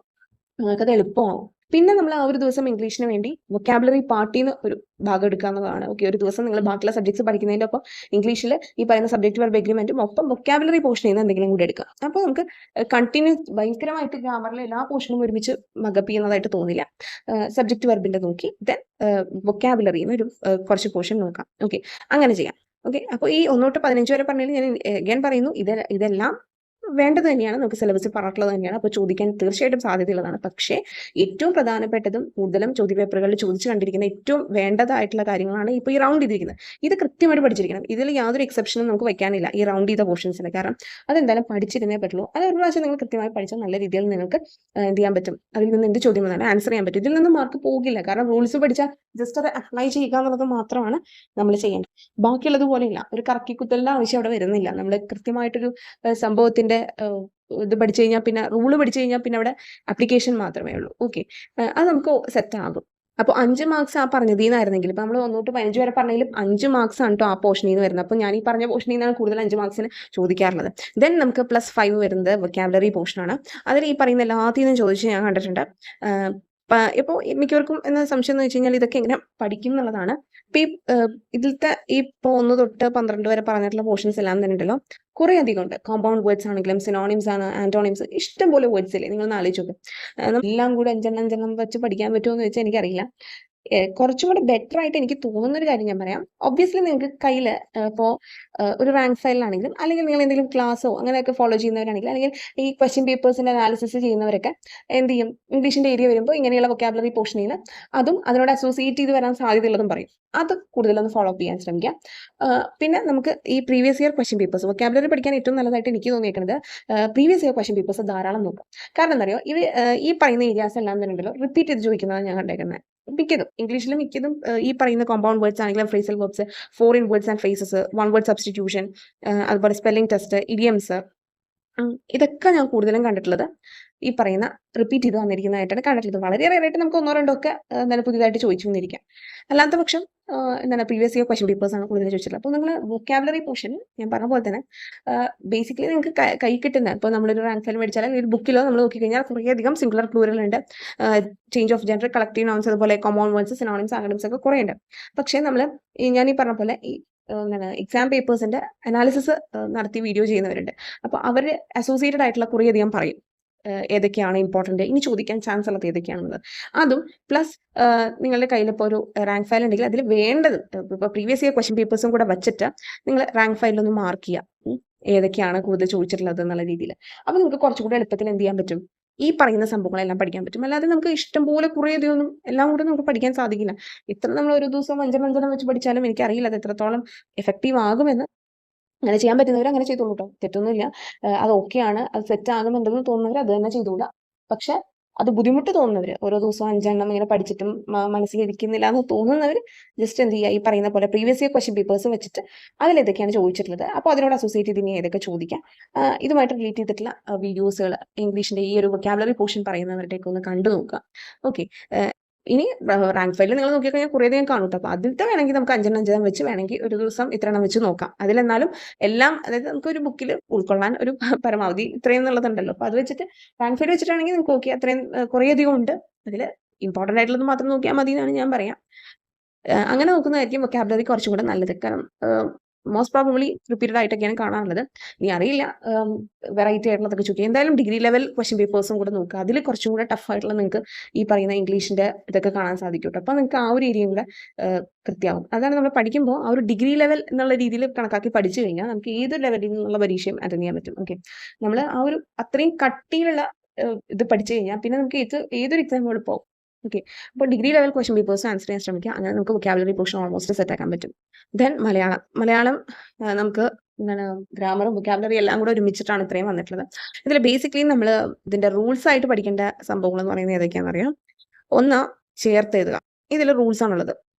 S1: നമുക്കത് എളുപ്പമാവും. പിന്നെ നമ്മൾ ആ ഒരു ദിവസം ഇംഗ്ലീഷിന് വേണ്ടി വൊക്കാബുലറി പാർട്ടിൽ നിന്ന് ഒരു ഭാഗം എടുക്കാവുന്നതാണ്. ഓക്കെ, ഒരു ദിവസം നിങ്ങൾ ബാക്കിയുള്ള സബ്ജക്ട്സ് പഠിക്കുന്നതിൻ്റെ ഒപ്പം ഇംഗ്ലീഷിൽ ഈ പറയുന്ന സബ്ജക്ട് വെർബ് എഗ്രിമെന്റും ഒപ്പം വൊക്കാബുലറി പോർഷനിൽ നിന്ന് എന്തെങ്കിലും കൂടി എടുക്കുക. അപ്പോൾ നമുക്ക് കണ്ടിന്യൂസ് ഭയങ്കരമായിട്ട് ഗ്രാമറിലെ എല്ലാ പോർഷനും ഒരുമിച്ച് മഗപ്പ് ചെയ്യുന്നതായിട്ട് തോന്നില്ല. സബ്ജക്ട് വെർബിന്റെ നോക്കി ദെൻ വൊക്കാബുലറിന്ന് ഒരു കുറച്ച് പോർഷൻ നോക്കാം. ഓക്കെ, അങ്ങനെ ചെയ്യാം. ഓക്കെ, അപ്പോൾ ഈ 1 തൊട്ട് 15 വരെ പറഞ്ഞാൽ ഞാൻ അഗൈൻ പറയുന്നു, ഇതെല്ലാം വേണ്ടത് തന്നെയാണ്, നമുക്ക് സിലബസിൽ പറഞ്ഞിട്ടുള്ളത് തന്നെയാണ്. അപ്പോൾ ചോദിക്കാൻ തീർച്ചയായിട്ടും സാധ്യതയുള്ളതാണ്. പക്ഷേ ഏറ്റവും പ്രധാനപ്പെട്ടതും കൂടുതലും ചോദ്യപേപ്പറുകളിൽ ചോദിച്ചു കണ്ടിരിക്കുന്ന ഏറ്റവും വേണ്ടതായിട്ടുള്ള കാര്യങ്ങളാണ് ഇപ്പോൾ ഈ റൗണ്ട് ചെയ്തിരിക്കുന്നത്. ഇത് കൃത്യമായിട്ട് പഠിച്ചിരിക്കണം. ഇതിൽ യാതൊരു എക്സെപ്ഷനും നമുക്ക് വെക്കാനില്ല ഈ റൗണ്ട് ചെയ്ത പോർഷൻസിന്. കാരണം അതെന്തായാലും പഠിച്ചിരുന്നേ പറ്റുള്ളൂ. അത് ഒരു പ്രാവശ്യം നിങ്ങൾ കൃത്യമായി പഠിച്ചാൽ നല്ല രീതിയിൽ നിങ്ങൾക്ക് എന്ത് ചെയ്യാൻ പറ്റും, അതിൽ നിന്ന് എന്ത് ചോദ്യം വന്നാലും ആൻസർ ചെയ്യാൻ പറ്റും. ഇതിൽ നിന്ന് മാർക്ക് പോകില്ല. കാരണം റൂൾസ് പഠിച്ചാൽ ജസ്റ്റ് അത് അപ്ലൈ ചെയ്യുക എന്നുള്ളത് മാത്രമാണ് നമ്മൾ ചെയ്യേണ്ടത്. ബാക്കിയുള്ളത് പോലെയില്ല, ഒരു കറക്കിക്കുത്തലിന്റെ ആവശ്യം അവിടെ വരുന്നില്ല. നമ്മൾ കൃത്യമായിട്ടൊരു സംഭവത്തിന്റെ ഇത് പഠിച്ചു കഴിഞ്ഞാൽ പിന്നെ റൂള് പഠിച്ചു കഴിഞ്ഞാൽ പിന്നെ അവിടെ ആപ്ലിക്കേഷൻ മാത്രമേ ഉള്ളൂ. ഓക്കെ, അത് നമുക്ക് സെറ്റ് ആകും. അപ്പോൾ 5 മാർക്സ് ആ പറഞ്ഞതിൽ നിന്നായിരുന്നെങ്കിൽ ഇപ്പം നമ്മൾ 1 തൊട്ട് 15 വരെ പറഞ്ഞാലും 5 മാർക്സ് ആണ് കേട്ടോ ആ പോർഷനിൽ നിന്ന് വരുന്നത്. അപ്പോൾ ഞാൻ ഈ പറഞ്ഞ പോർഷനിൽ നിന്നാണ് കൂടുതൽ 5 മാർക്സിന് ചോദിക്കാറുള്ളത്. ദെൻ നമുക്ക് +5 വരുന്നത് വൊക്കാബുലറി പോർഷനാണ്. അതിൽ ഈ പറയുന്ന എല്ലാത്തിൽ നിന്നും ചോദിച്ച് ഞാൻ കണ്ടിട്ടുണ്ട്. ഇപ്പോൾ മിക്കവർക്കും എന്താ സംശയം എന്ന് വെച്ച് കഴിഞ്ഞാൽ ഇതൊക്കെ എങ്ങനെ പഠിക്കും എന്നുള്ളതാണ്. ഇപ്പം ഇതിലത്തെ ഈ ഇപ്പോൾ 1 തൊട്ട് 12 വരെ പറഞ്ഞിട്ടുള്ള പോർഷൻസ് എല്ലാം തന്നെ ഉണ്ടല്ലോ, കുറേ അധികം ഉണ്ട്. കോമ്പൗണ്ട് വേർഡ്സ് ആണെങ്കിലും സിനോണിംസ് ആണ്, ആന്റോണിംസ്, ഇഷ്ടംപോലെ വേർഡ്സ് ഇല്ലേ, നിങ്ങളൊന്ന് ആലോചിച്ച് നോക്ക്. എല്ലാം കൂടെ 5 വെച്ച് പഠിക്കാൻ പറ്റുമോ എന്ന് ചോദിച്ചാൽ എനിക്കറിയില്ല. കുറച്ചും കൂടെ ബെറ്റർ ആയിട്ട് എനിക്ക് തോന്നുന്ന ഒരു കാര്യം ഞാൻ പറയാം. ഒബ്വിയസ്ലി നിങ്ങൾക്ക് കയ്യിൽ ഇപ്പോൾ ഒരു റാങ്ക് ഫയലിലാണെങ്കിലും, അല്ലെങ്കിൽ നിങ്ങൾ എന്തെങ്കിലും ക്ലാസ്സോ അങ്ങനെയൊക്കെ ഫോളോ ചെയ്യുന്നവരാണെങ്കിൽ, അല്ലെങ്കിൽ ഈ ക്വസ്റ്റ്യൻ പേപ്പേഴ്സിന്റെ അനാലിസിസ് ചെയ്യുന്നവരൊക്കെ എന്ത് ചെയ്യും, ഇംഗ്ലീഷിന്റെ ഏരിയ വരുമ്പോൾ ഇങ്ങനെയുള്ള വൊക്കാബുലറി പോർഷനിൽ അതും അതിനോട് അസോസിയേറ്റ് ചെയ്ത് വരാൻ സാധ്യതയുള്ളതും പറയും. അത് കൂടുതലൊന്ന് ഫോളോ അപ്പ് ചെയ്യാൻ ശ്രമിക്കുക. പിന്നെ നമുക്ക് ഈ previous year question papers vocabulary പഠിക്കാൻ ഏറ്റവും നല്ലതായിട്ട് എനിക്ക് തോന്നിയേക്കുന്നത് പ്രീവിയസ് ഇയർ ക്വസ്റ്റ്യൻ പേപ്പേഴ്സ് ധാരാളം നോക്കുക. കാരണം എന്താ പറയുക, ഈ പറയുന്ന ഏരിയാസ് എല്ലാം തന്നെ ഉണ്ടല്ലോ റിപ്പീറ്റ് ചെയ്ത് ചോദിക്കുന്നതാണ് ഞാൻ കണ്ടേക്കുന്നത്. മിക്കതും ഇംഗ്ലീഷിലും മിക്കതും ഈ പറയുന്ന കോമ്പൗണ്ട് വേർഡ്സ് ആണെങ്കിലും phrasal verbs, foreign words and phrases, one word substitution, അതുപോലെ സ്പെല്ലിംഗ് ടെസ്റ്റ്, ഇഡിയംസ്, ഇതൊക്കെ ഞാൻ കൂടുതലും കണ്ടിട്ടുള്ളത് ഈ പറയുന്ന റിപ്പീറ്റ് ചെയ്ത് വന്നിരിക്കുന്നതായിട്ടാണ് കണ്ടിട്ടുള്ളത്. വളരെ റെയറായിട്ട് നമുക്ക് 1-2 ഒക്കെ എന്താണ് പുതിയതായിട്ട് ചോദിച്ചു വന്നിരിക്കാം. അല്ലാത്ത പക്ഷം എന്താണ് പ്രീവിയസ് ഇയർ ക്വസ്റ്റ്യൻ പേപ്പേഴ്സ് ആണ് കൂടുതൽ ചോദിച്ചിട്ടുള്ളത്. അപ്പോൾ നിങ്ങൾ വൊക്കാബുലറി പോർഷൻ ഞാൻ പറഞ്ഞ പോലെ തന്നെ ബേസിക്കലി നിങ്ങൾക്ക് കൈ കിട്ടുന്ന, ഇപ്പോൾ നമ്മളൊരു റാങ്ക് ഫയൽ മേടിച്ചാൽ ഒരു ബുക്കിലോ നമ്മൾ നോക്കിക്കഴിഞ്ഞാൽ കുറേയധികം സിംഗുലർ പ്ലൂറൽ ഉണ്ട്, change of gender, collective nouns, അതുപോലെ കോമൺ വേർഡ്സ്, സിനോണിംസ്, ആക്രോണിംസ് ഒക്കെ കുറേ ഉണ്ട്. പക്ഷേ നമ്മൾ ഞാൻ ഈ പറഞ്ഞ പോലെ എന്താണ് എക്സാം പേപ്പേഴ്സിന്റെ അനാലിസിസ് നടത്തി വീഡിയോ ചെയ്യുന്നവരുണ്ട്. അപ്പോൾ അവർ അസോസിയേറ്റഡ് ആയിട്ടുള്ള കുറേയധികം പറയും ഏതൊക്കെയാണ് ഇമ്പോർട്ടൻ്റ്, ഇനി ചോദിക്കാൻ ചാൻസ് ഉള്ളത് ഏതൊക്കെയാണെന്നുള്ളത്. അതും പ്ലസ് നിങ്ങളുടെ കയ്യിൽ ഇപ്പോൾ ഒരു റാങ്ക് ഫയൽ ഉണ്ടെങ്കിൽ അതിൽ വേണ്ടത് ഇപ്പോൾ പ്രീവിയസ് ഇയർ ക്വസ്റ്റ്യൻ പേപ്പേഴ്സും കൂടെ വെച്ചിട്ട് നിങ്ങൾ റാങ്ക് ഫയലിലൊന്ന് മാർക്ക് ചെയ്യുക ഏതൊക്കെയാണ് കൂടുതൽ ചോദിച്ചിട്ടുള്ളത് എന്നുള്ള രീതിയിൽ. അപ്പോൾ നിങ്ങൾക്ക് കുറച്ചുകൂടെ എളുപ്പത്തിൽ എന്ത് ചെയ്യാൻ പറ്റും, ഈ പറയുന്ന സംഭവങ്ങളെല്ലാം പഠിക്കാൻ പറ്റും. അല്ലാതെ നമുക്ക് ഇഷ്ടംപോലെ കുറേ അധികമൊന്നും എല്ലാം കൂടെ നമുക്ക് പഠിക്കാൻ സാധിക്കില്ല. ഇത്ര നമ്മൾ ഒരു ദിവസം 5 വെച്ച് പഠിച്ചാലും എനിക്കറിയില്ല അത് എത്രത്തോളം എഫക്റ്റീവ് ആകുമെന്ന്. അങ്ങനെ ചെയ്യാൻ പറ്റുന്നവർ അങ്ങനെ ചെയ്തോളൂ കേട്ടോ, തെറ്റൊന്നുമില്ല. അത് ഓക്കെയാണ്, അത് സെറ്റ് ആകുന്നുണ്ടെന്ന് തോന്നുന്നവർ അത് തന്നെ ചെയ്തോളൂ. പക്ഷെ അത് ബുദ്ധിമുട്ട് തോന്നുന്നവർ, ഓരോ ദിവസവും 5 ഇങ്ങനെ പഠിച്ചിട്ടും മനസ്സിലിരിക്കുന്നില്ല എന്ന് തോന്നുന്നവർ ജസ്റ്റ് എന്ത് ചെയ്യുക, ഈ പറയുന്ന പോലെ പ്രീവിയസ് ഇയർ ക്വസ്റ്റ്യൻ പേപ്പേഴ്സ് വെച്ചിട്ട് അതിലേതൊക്കെയാണ് ചോദിച്ചിട്ടുള്ളത്, അപ്പോൾ അതിനോട് അസോസിയേറ്റ് ചെയ്ത് ഇനി ഏതൊക്കെ ചോദിക്കാം, ഇതുമായിട്ട് റിലേറ്റ് ചെയ്തിട്ടുള്ള വീഡിയോസുകൾ ഇംഗ്ലീഷിന്റെ ഈ ഒരു വൊക്കാബുലറി പോർഷൻ പറയുന്നവരുടെയൊക്കെ ഒന്ന് കണ്ടു നോക്കുക. ഓക്കെ, ഇനി റാങ്ക് ഫയലിൽ നിങ്ങൾ നോക്കിക്കഴിഞ്ഞാൽ കുറേ അധികം കാണും കേട്ടോ. അപ്പോൾ അതിലത്തെ വേണമെങ്കിൽ നമുക്ക് 5 വെച്ച് വേണമെങ്കിൽ ഒരു ദിവസം ഇത്രയെണ്ണം വെച്ച് നോക്കാം. അതിലെന്നാലും എല്ലാം, അതായത് നമുക്ക് ഒരു ബുക്കിൽ ഉൾക്കൊള്ളാൻ ഒരു പരമാവധി ഇത്രയും എന്നുള്ളതുണ്ടല്ലോ. അപ്പോൾ അത് വെച്ചിട്ട് റാങ്ക് ഫയൽ വെച്ചിട്ടാണെങ്കിൽ നിങ്ങൾക്ക് നോക്കിയാൽ അത്രയും കുറേ അധികം ഉണ്ട്. അതിൽ ഇമ്പോർട്ടൻ്റ് ആയിട്ടുള്ളത് മാത്രം നോക്കിയാൽ മതി എന്നാണ് ഞാൻ പറയാം. അങ്ങനെ നോക്കുന്നതായിരിക്കും വൊക്കാബുലറി കുറച്ചും കൂടെ നല്ലത്. കാരണം മോസ്റ്റ് പ്രോബബ്ലി റിപ്പീറ്റഡ് ആയിട്ടൊക്കെയാണ് കാണാറുള്ളത്. ഇനി അറിയില്ല വെറൈറ്റി ആയിട്ടുള്ളതൊക്കെ ചോദിക്കുക. എന്തായാലും ഡിഗ്രി ലെവൽ ക്വസ്റ്റ്യൻ പേപ്പേഴ്സും കൂടെ നോക്കുക. അതിൽ കുറച്ചും കൂടെ ടഫ് ആയിട്ടുള്ള നിങ്ങൾക്ക് ഈ പറയുന്ന ഇംഗ്ലീഷിന്റെ ഇതൊക്കെ കാണാൻ സാധിക്കും കേട്ടോ. അപ്പോൾ നിങ്ങൾക്ക് ആ ഒരു ഏരിയയും കൂടെ കൃത്യമാവും. അതാണ് നമ്മൾ പഠിക്കുമ്പോൾ ആ ഒരു ഡിഗ്രി ലെവൽ എന്നുള്ള രീതിയിൽ കണക്കാക്കി പഠിച്ചു കഴിഞ്ഞാൽ നമുക്ക് ഏത് ലെവലിൽ നിന്നുള്ള പരീക്ഷയും അറ്റൻഡ് ചെയ്യാൻ പറ്റും. ഓക്കെ, നമ്മൾ ആ ഒരു അത്രയും കട്ടിയിലുള്ള ഇത് പഠിച്ചു കഴിഞ്ഞാൽ പിന്നെ നമുക്ക് ഏതൊരു എക്സാം എളുപ്പമാവും. ഓക്കെ, അപ്പോൾ degree level question papers answer ചെയ്യാൻ ശ്രമിക്കുക. അങ്ങനെ നമുക്ക് വൊക്കാബുലറി പോർഷൻ ഓൾമോസ്റ്റ് സെറ്റ് ആക്കാൻ പറ്റും. ദെൻ മലയാളം നമുക്ക് എന്താണ് ഗ്രാമറും വൊക്കാബുലറി എല്ലാം കൂടെ ഒരുമിച്ചിട്ടാണ് ഇത്രയും വന്നിട്ടുള്ളത്. ഇതിൽ ബേസിക്കലി നമ്മൾ ഇതിന്റെ റൂൾസ് ആയിട്ട് പഠിക്കേണ്ട സംഭവങ്ങൾ എന്ന് പറയുന്നത് ഏതൊക്കെയാണെന്ന് അറിയാം. ഒന്ന്, ചേർത്തെഴുതുക. ഇതിൽ റൂൾസ് ആണുള്ളത്.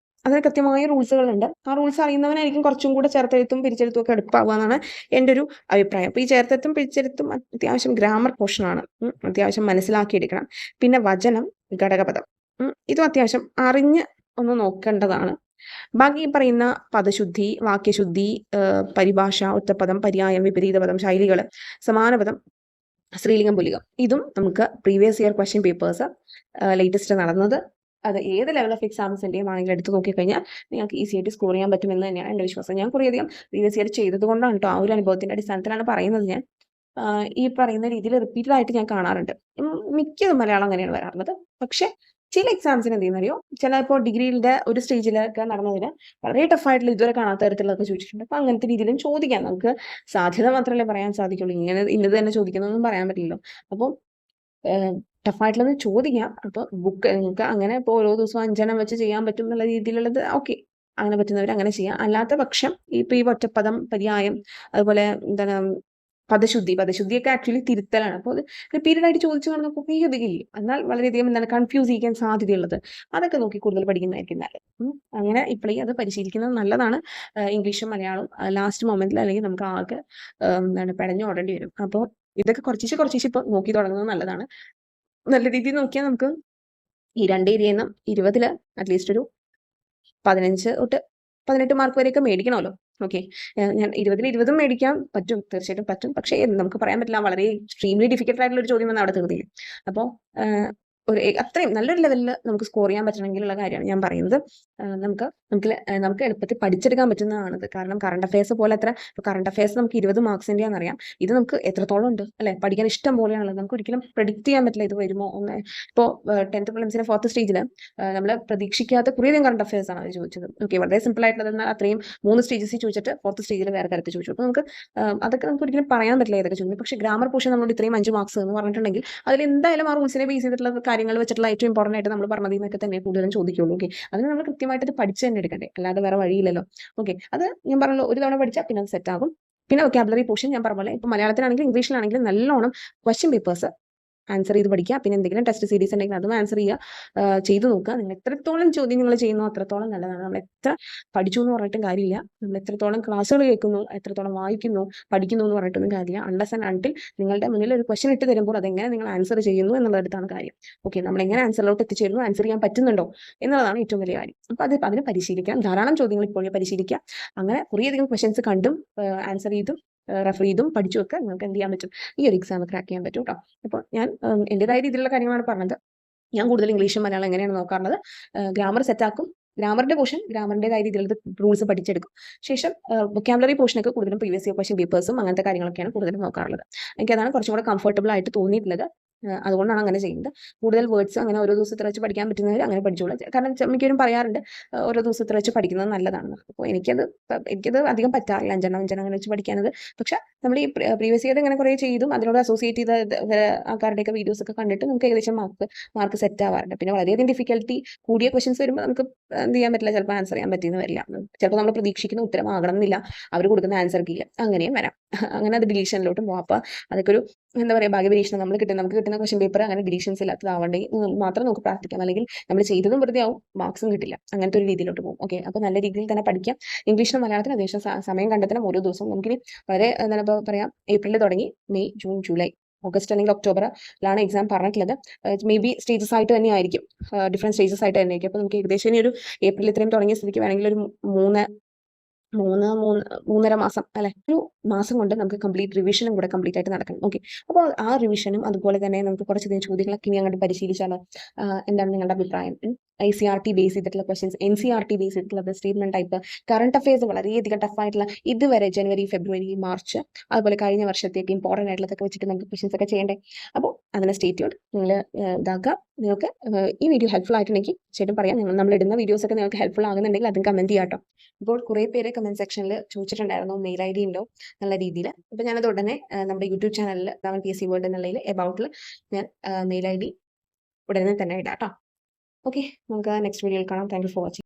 S1: അതിന് കൃത്യമായ റൂൾസുകളുണ്ട്. ആ റൂൾസ് അറിയുന്നവനായിരിക്കും കുറച്ചും കൂടെ ചേർത്തെഴുത്തും പിരിച്ചെഴുത്തും ഒക്കെ എടുപ്പാവുക എന്നാണ് എൻ്റെ ഒരു അഭിപ്രായം. അപ്പോൾ ഈ ചേർത്തെഴുത്തും പിരിച്ചെഴുത്തും അത്യാവശ്യം ഗ്രാമർ പോർഷനാണ്, അത്യാവശ്യം മനസ്സിലാക്കിയെടുക്കണം. പിന്നെ വചനം, ഘടകപദം, ഇതും അത്യാവശ്യം അറിഞ്ഞ് ഒന്ന് നോക്കേണ്ടതാണ്. ബാക്കി പറയുന്ന പദശുദ്ധി, വാക്യശുദ്ധി, പരിഭാഷ, ഒറ്റപ്പദം, പര്യായം, വിപരീതപദം, ശൈലികൾ, സമാനപദം, സ്ത്രീലിംഗം, പുല്ലിംഗം, ഇതും നമുക്ക് previous year question papers latest നടന്നത് അത് ഏത് ലെവൽ ഓഫ് എക്സാംസിൻ്റെയും ആണെങ്കിലും എടുത്ത് നോക്കിക്കഴിഞ്ഞാൽ നിങ്ങൾക്ക് ഈസി ആയിട്ട് സ്കോർ ചെയ്യാൻ പറ്റുമെന്ന് തന്നെയാണ് എൻ്റെ വിശ്വാസം. ഞാൻ കുറേയധികം പ്രീവിയസ് ഇയർ ചെയ്തത് കൊണ്ടാണ് കേട്ടോ, ആ ഒരു അനുഭവത്തിൻ്റെ അടിസ്ഥാനത്തിലാണ് പറയുന്നത്. ഞാൻ ഈ പറയുന്ന രീതിയിൽ റിപ്പീറ്റഡ് ആയിട്ട് ഞാൻ കാണാറുണ്ട്. മിക്കതും മലയാളം അങ്ങനെയാണ് വരാറുള്ളത്. പക്ഷെ ചില എക്സാംസിന് എന്ത് ചെയ്യുന്നറിയോ, ചിലപ്പോൾ ഡിഗ്രിയുടെ ഒരു സ്റ്റേജിലൊക്കെ നടന്നതിന് വളരെ ടഫായിട്ടുള്ള ഇതുവരെ കാണാത്ത തരത്തിലൊക്കെ ചോദിച്ചിട്ടുണ്ട്. അപ്പോൾ അങ്ങനത്തെ രീതിയിലും ചോദിക്കാം. നമുക്ക് സാധ്യത മാത്രമല്ലേ പറയാൻ സാധിക്കുള്ളൂ. ഇന്നത് തന്നെ ചോദിക്കുന്നതൊന്നും പറയാൻ പറ്റില്ലല്ലോ. അപ്പോൾ ടഫായിട്ടുള്ളത് ചോദിക്കാം. അപ്പോൾ ബുക്ക് നിങ്ങൾക്ക് അങ്ങനെ ഇപ്പോൾ ഓരോ ദിവസവും 5 വെച്ച് ചെയ്യാൻ പറ്റും എന്നുള്ള രീതിയിലുള്ളത് ഓക്കെ, അങ്ങനെ പറ്റുന്നവർ അങ്ങനെ ചെയ്യാം. അല്ലാത്ത പക്ഷം ഇപ്പോൾ ഈ ഒറ്റപ്പദം, പര്യായം, അതുപോലെ എന്താണ് പദശുദ്ധിയൊക്കെ ആക്ച്വലി തിരുത്തലാണ്. അപ്പോൾ അത് റിപ്പീറ്റഡ് ആയിട്ട് ചോദിച്ചു കാണുന്ന കുറേ അധികം ഇല്ല. എന്നാൽ വളരെയധികം എന്താണ് കൺഫ്യൂസ് ചെയ്യാൻ സാധ്യതയുള്ളത് അതൊക്കെ നോക്കി കൂടുതൽ പഠിക്കുന്നതായിരിക്കും നല്ലത്. അങ്ങനെ ഇപ്പോഴേ അത് പരിശീലിക്കുന്നത് നല്ലതാണ്. ഇംഗ്ലീഷും മലയാളവും ലാസ്റ്റ് മൊമെന്റിൽ അല്ലെങ്കിൽ നമുക്ക് ആകെ എന്താണ് പെടഞ്ഞു ഓടേണ്ടി വരും. അപ്പോൾ ഇതൊക്കെ കുറച്ച് ഇപ്പോൾ നോക്കി തുടങ്ങുന്നത് നല്ലതാണ്. നല്ല രീതിയിൽ നോക്കിയാൽ നമുക്ക് ഈ 2 ഏരിയയിൽ നിന്നും 20 അറ്റ്ലീസ്റ്റ് ഒരു 15 തൊട്ട് 18 മാർക്ക് വരെയൊക്കെ മേടിക്കണമല്ലോ. ഓക്കെ, ഞാൻ 20 മേടിക്കാൻ പറ്റും, തീർച്ചയായിട്ടും പറ്റും. പക്ഷേ നമുക്ക് പറയാൻ പറ്റില്ല, വളരെ എക്സ്ട്രീംലി ഡിഫിക്കൽട്ട് ആയിട്ടുള്ള ഒരു ചോദ്യം വന്നാൽ അവിടെ തീർന്നില്ല. അപ്പോൾ അത്രയും നല്ലൊരു ലെവലിൽ നമുക്ക് സ്കോർ ചെയ്യാൻ പറ്റണമെങ്കിലുള്ള കാര്യമാണ് ഞാൻ പറയുന്നത്. നമുക്ക് എളുപ്പത്തിൽ പഠിച്ചെടുക്കാൻ പറ്റുന്നതാണിത്. കാരണം കറണ്ട് അഫയേഴ്സ് പോലെ കറണ്ട് അഫയേഴ്സ് നമുക്ക് 20 മാർക്സിൻ്റെ ആണെന്നറിയാം. ഇത് നമുക്ക് എത്രത്തോളം ഉണ്ട് അല്ലെ, പഠിക്കാൻ ഇഷ്ടം പോലെയാണല്ലോ. നമുക്ക് ഒരിക്കലും പ്രെഡിക്റ്റ് ചെയ്യാൻ പറ്റില്ല ഇത് വരുമോ ഒന്ന്. ഇപ്പോൾ 10th പ്രിലിംസിന്റെ 4th സ്റ്റേജിൽ നമ്മൾ പ്രതീക്ഷിക്കാത്ത കുറേയധികം കറണ്ട് അഫയേഴ്സ് ആണ് അത് ചോദിച്ചത്. ഓക്കെ, വളരെ സിമ്പിൾ ആയിട്ടുള്ളത്. എന്നാൽ അത്രയും 3 സ്റ്റേജസിൽ ചോദിച്ചിട്ട് 4th സ്റ്റേജിൽ വേറെ തരത്തിൽ ചോദിച്ചു. അപ്പോൾ അതൊക്കെ നമുക്ക് ഒരിക്കലും പറയാൻ പറ്റില്ല ഏതൊക്കെ ചോദിക്കും. പക്ഷേ ഗ്രാമർ പോർഷൻ നമ്മളോട് ഇത്രയും 5 മാർക്സ് എന്ന് പറഞ്ഞിട്ടുണ്ടെങ്കിൽ അതിൽ എന്തായാലും ആ റൂൾസിനെ ബേസ് ചെയ്തിട്ടുള്ള കാര്യങ്ങൾ വെച്ചിട്ടുള്ള ഏറ്റവും ഇമ്പോർട്ടൻ്റ് ആയിട്ട് നമ്മൾ പറഞ്ഞതിൽ നിന്നൊക്കെ തന്നെ കൂടുതലും ചോദിക്കുള്ളൂ. ഓക്കെ, അതിന് നമ്മൾ കൃത്യമായിട്ട് ഇത് പഠിച്ച് തന്നെ എടുക്കണ്ടേ, അല്ലാതെ വേറെ വഴിയില്ലല്ലോ. ഓക്കെ, അത് ഞാൻ പറഞ്ഞല്ലോ, ഒരു തവണ പഠിച്ചാൽ പിന്നെ അത് സെറ്റ് ആകും. പിന്നെ വൊക്കാബുലറി പോർഷൻ ഞാൻ പറഞ്ഞ പോലെ ഇപ്പോൾ മലയാളത്തിലാണെങ്കിലും ഇംഗ്ലീഷിലാണെങ്കിലും നല്ലോണം ക്വസ്റ്റ്യൻ പേപ്പേഴ്സ് ആൻസർ ചെയ്ത് പഠിക്കുക. പിന്നെ എന്തെങ്കിലും ടെസ്റ്റ് സീരീസ് ഉണ്ടെങ്കിൽ അതും ആൻസർ ചെയ്യുക, ചെയ്ത് നോക്കുക. നിങ്ങൾ എത്രത്തോളം ചോദ്യം നിങ്ങൾ ചെയ്യുന്നു അത്രത്തോളം നല്ലതാണ്. നമ്മൾ എത്ര പഠിച്ചു എന്ന് പറഞ്ഞിട്ടും കാര്യമില്ല, നമ്മൾ എത്രത്തോളം ക്ലാസ്സുകൾ കേൾക്കുന്നു, എത്രത്തോളം വായിക്കുന്നു, പഠിക്കുന്നു എന്ന് പറഞ്ഞിട്ടൊന്നും കാര്യമില്ല. അണ്ടർസ് ആൻഡ് അൺടിൽ നിങ്ങളുടെ മുന്നിൽ ഒരു ക്വസ്റ്റ്യൻ ഇട്ട് തരുമ്പോൾ അതെങ്ങനെ നിങ്ങൾ ആൻസർ ചെയ്യുന്നു എന്നുള്ളതാണ് കാര്യം. ഓക്കെ, നമ്മൾ എങ്ങനെ ആൻസറിലോട്ട് എത്തിച്ചേരുന്നു, ആൻസർ ചെയ്യാൻ പറ്റുന്നുണ്ടോ എന്നുള്ളതാണ് ഏറ്റവും വലിയ കാര്യം. അപ്പോൾ അതിന് പരിശീലിക്കാം. ധാരാളം ചോദ്യങ്ങൾ ഇപ്പോഴേ പരിശീലിക്കുക. അങ്ങനെ കുറേയധികം ക്വസ്റ്റ്യൻസ് കണ്ടും ആൻസർ ചെയ്തും റെഫർ ചെയ്തും പഠിച്ചു വെക്കുക. നിങ്ങൾക്ക് എന്ത് ചെയ്യാൻ പറ്റും, ഈ ഒരു എക്സാം ക്രാക്ക് ചെയ്യാൻ പറ്റും കേട്ടോ. അപ്പോൾ ഞാൻ എൻ്റെതായ രീതിയിലുള്ള കാര്യങ്ങളാണ് പറഞ്ഞത്. ഞാൻ കൂടുതൽ ഇംഗ്ലീഷും മലയാളം എങ്ങനെയാണ് നോക്കാറുള്ളത്. ഗ്രാമർ സെറ്റാക്കും, ഗ്രാമറിന്റെ പോർഷൻ ഗ്രാമറിൻ്റെതായ രീതിയിലുള്ള റൂൾസ് പഠിച്ചെടുക്കും. ശേഷം വൊക്കാബുലറി പോർഷനൊക്കെ കൂടുതലും പ്രീവിയസ് ഇയർ ക്വസ്റ്റ്യൻ പേപ്പേഴ്സും അങ്ങനത്തെ കാര്യങ്ങളൊക്കെയാണ് കൂടുതലും നോക്കാറുള്ളത്. എനിക്കതാണ് കുറച്ചും കൂടെ കംഫർട്ടബിൾ ആയിട്ട് തോന്നിയിട്ടുള്ളത്. അതുകൊണ്ടാണ് അങ്ങനെ ചെയ്യുന്നത്. കൂടുതൽ വേർഡ്സ് അങ്ങനെ ഓരോ ദിവസത്തിൽ വെച്ച് പഠിക്കാൻ പറ്റുന്നവർ അങ്ങനെ പഠിച്ചോളൂ. കാരണം മിക്കവരും പറയാറുണ്ട് ഓരോ ദിവസത്തിൽ വെച്ച് പഠിക്കുന്നത് നല്ലതാണെന്ന്. അപ്പോൾ എനിക്കത് അധികം പറ്റാറില്ല 5 അങ്ങനെ വെച്ച് പഠിക്കാനത്. പക്ഷെ നമ്മൾ ഈ പ്രീവിയസ് ഇയർ ഇങ്ങനെ കുറേ ചെയ്തും അതിനോട് അസോസിയേറ്റ് ചെയ്ത ആൾക്കാരുടെയൊക്കെ വീഡിയോസ് ഒക്കെ കണ്ടിട്ട് നമുക്ക് ഏകദേശം മാർക്ക് സെറ്റ് ആവാറുണ്ട്. പിന്നെ വളരെയധികം ഡിഫിക്കൽറ്റി കൂടിയ ക്വസ്റ്റൻസ് വരുമ്പോൾ നമുക്ക് എന്ത് ചെയ്യാൻ പറ്റില്ല, ചിലപ്പോൾ ആൻസർ ചെയ്യാൻ പറ്റിയെന്ന് വരില്ല. ചിലപ്പോൾ നമ്മൾ പ്രതീക്ഷിക്കുന്ന ഉത്തരം ആകണം എന്നില്ല അവർ കൊടുക്കുന്ന ആൻസർ കീഴിൽ, അങ്ങനെയും വരാം. അങ്ങനെ അത് ഡിലീഷനിലോട്ടും പോകാം. അപ്പോൾ അതൊക്കെ ഒരു എന്താ പറയുക, ഭാഗ്യപരീക്ഷണം. നമുക്ക് കിട്ടുന്ന ക്വസ്റ്റ്യൻ പേപ്പർ അങ്ങനെ ഡിലീഷൻസ് ഇല്ലാത്തതാവണ്ടെങ്കിൽ മാത്രം നമുക്ക് പ്രാർത്ഥിക്കാം. അല്ലെങ്കിൽ നമ്മൾ ചെയ്തതും വെറുതെ ആവും, മാർക്സും കിട്ടില്ല. അങ്ങനത്തെ ഒരു രീതിയിലോട്ട് പോകും. ഓക്കെ, അപ്പോൾ നല്ല രീതിയിൽ തന്നെ പഠിക്കാം. ഇംഗ്ലീഷിനും മലയാളത്തിനും അത്യാവശ്യം സമയം കണ്ടെത്തണം. ഓരോ ദിവസവും നമുക്കിനി വളരെ എന്താണ് ഇപ്പോൾ പറയാം, ഏപ്രിലിൽ തുടങ്ങി മെയ്, ജൂൺ, ജൂലൈ, ഓഗസ്റ്റ് അല്ലെങ്കിൽ ഒക്ടോബറിലാണ് എക്സാം പറഞ്ഞിട്ടുള്ളത്. മേ ബി സ്റ്റേജസ് ആയിട്ട് തന്നെ ആയിരിക്കും, ഡിഫറെൻറ്റ് സ്റ്റേജസ് ആയിട്ട് തന്നെ ആയിരിക്കും. അപ്പോൾ നമുക്ക് ഏകദേശം ഇനി ഒരു ഏപ്രിൽ ഇത്രയും തുടങ്ങിയ സ്ഥിതിക്ക് വേണമെങ്കിൽ ഒരു 3.5 മാസം അല്ലെ, ഒരു മാസം കൊണ്ട് നമുക്ക് കംപ്ലീറ്റ് റിവിഷനും കൂടെ കംപ്ലീറ്റ് ആയിട്ട് നടക്കണം. ഓക്കെ, അപ്പോൾ ആ റിവിഷനും അതുപോലെ തന്നെ നമുക്ക് കുറച്ചധികം ചോദ്യങ്ങളൊക്കെ ഇനി അങ്ങോട്ട് പരിശീലിച്ചാലോ? എന്താണ് നിങ്ങളുടെ അഭിപ്രായം? ICRT ബേസ് ചെയ്തിട്ടുള്ള ക്വസ്റ്റ്യൻസ്, NCRT ബേസ് ചെയ്തിട്ടുള്ള സ്റ്റേറ്റ്മെന്റ് ടൈപ്പ്, കറണ്ട് അഫയേഴ്സ് വളരെയധികം ടഫായിട്ടുള്ള ഇതുവരെ ജനുവരി, ഫെബ്രുവരി, മാർച്ച്, അതുപോലെ കഴിഞ്ഞ വർഷത്തേക്ക് ഇമ്പോർട്ടൻ്റ് ആയിട്ടുള്ളതൊക്കെ വെച്ചിട്ട് നമുക്ക് ക്വസ്റ്റ്യൻസ് ഒക്കെ ചെയ്യണ്ടേ. അപ്പോൾ അതിനെ സ്റ്റേ ട്യൂൺഡ് നിങ്ങൾ ഇതാക്കുക. നിങ്ങൾക്ക് ഈ വീഡിയോ ഹെൽപ്ഫുൾ ആയിട്ടുണ്ടെങ്കിൽ ശരിക്കും പറയാം, നമ്മൾ ഇടുന്ന വീഡിയോസ് ഒക്കെ നിങ്ങൾക്ക് ഹെൽപ്ഫുൾ ആകുന്നുണ്ടെങ്കിൽ അതും കമന്റ് ചെയ്യാം കേട്ടോ. ഇപ്പോൾ കുറേ പേര് കമന്റ് സെക്ഷനിൽ ചോദിച്ചിട്ടുണ്ടായിരുന്നു മെയിൽ ID ഉണ്ടോ നല്ല രീതിയിൽ. അപ്പോൾ ഞാനത് ഉടനെ നമ്മുടെ യൂട്യൂബ് ചാനലിൽ PSC വേൾഡ് എന്നുള്ളതിൽ എബൌട്ടിൽ ഞാൻ മെയിൽ ID ഉടനെ തന്നെ ഇടാം കേട്ടോ. ഓക്കെ, നമുക്ക് നെക്സ്റ്റ് വീഡിയോയിൽ കാണാം. Thank you for watching.